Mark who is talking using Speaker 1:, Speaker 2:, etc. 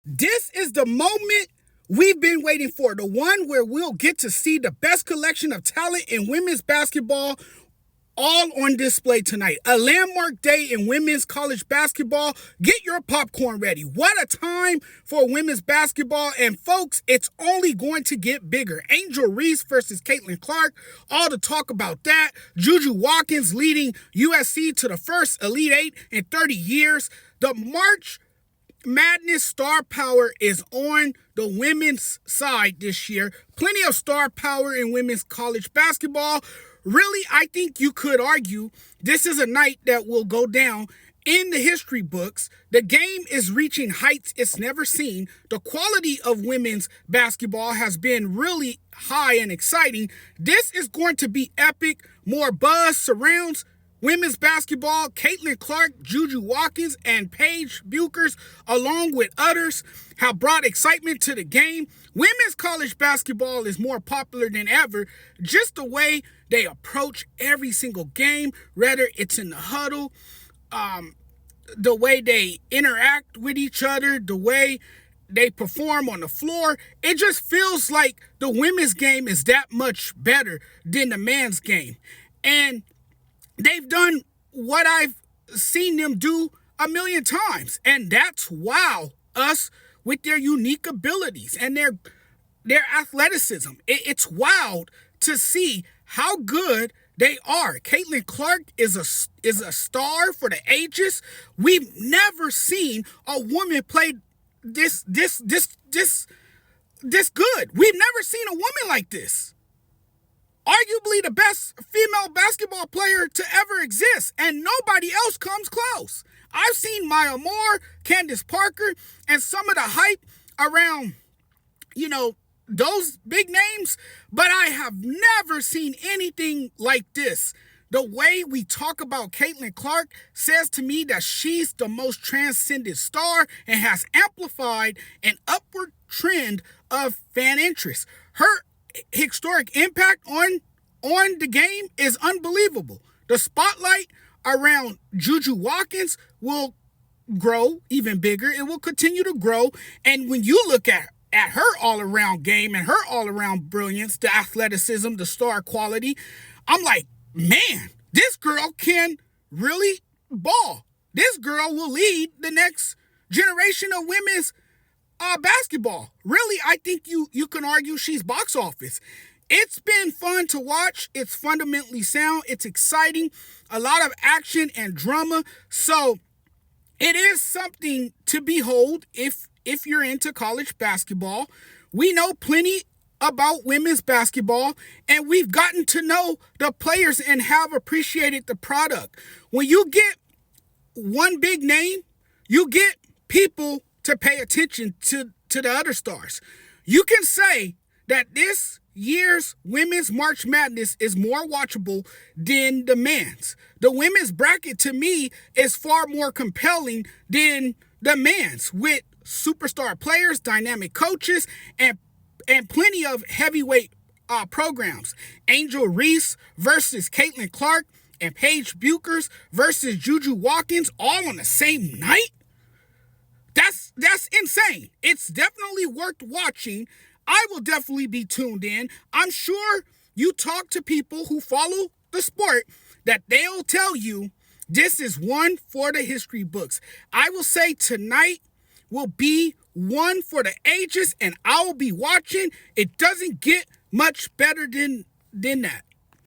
Speaker 1: This is the moment we've been waiting for, the one where we'll get to see the best collection of talent in women's basketball all on display tonight. A landmark day in women's college basketball. Get your popcorn ready. What a time for women's basketball. And folks, it's only going to get bigger. Angel Reese versus Caitlin Clark. All the talk about that. Juju Watkins leading USC to the first Elite Eight in 30 years. The March Madness star power is on the women's side this year. Plenty of star power in women's college basketball. Really, I think you could argue this is a night that will go down in the history books. The game is reaching heights it's never seen. The quality of women's basketball has been really high and exciting. This is going to be epic. More buzz surrounds women's basketball. Caitlin Clark, Juju Watkins, and Paige Buchers, along with others, have brought excitement to the game. Women's college basketball is more popular than ever. Just the way they approach every single game, whether it's in the huddle, the way they interact with each other, the way they perform on the floor, it just feels like the women's game is that much better than the men's game. And they've done what I've seen them do a million times, and that's wow us with their unique abilities and their athleticism. It's wild to see how good they are. Caitlin Clark is a star for the ages. We've never seen a woman play this good. We've never seen a woman like this. Arguably the best female basketball player to ever exist, and nobody else comes close. I've seen Maya Moore, Candace Parker, and some of the hype around, those big names, but I have never seen anything like this. The way we talk about Caitlin Clark says to me that she's the most transcendent star and has amplified an upward trend of fan interest. Her historic impact on the game is unbelievable. The spotlight around Juju Watkins will grow even bigger. It will continue to grow. And when you look at her all-around game and her all-around brilliance, the athleticism, the star quality, I'm like, man, this girl can really ball. This girl will lead the next generation of women's basketball. Really, I think you can argue she's box office. It's been fun to watch. It's fundamentally sound. It's exciting. A lot of action and drama. So it is something to behold if you're into college basketball. We know plenty about women's basketball, and we've gotten to know the players and have appreciated the product. When you get one big name, you get people to pay attention to the other stars. You can say that this year's women's March Madness is more watchable than the men's. The women's bracket, to me, is far more compelling than the men's, with superstar players, dynamic coaches, and plenty of heavyweight programs. Angel Reese versus Caitlin Clark and Paige Buchers versus Juju Watkins all on the same night? That's insane. It's definitely worth watching. I will definitely be tuned in. I'm sure you talk to people who follow the sport that they'll tell you this is one for the history books. I will say tonight will be one for the ages, and I will be watching. It doesn't get much better than that.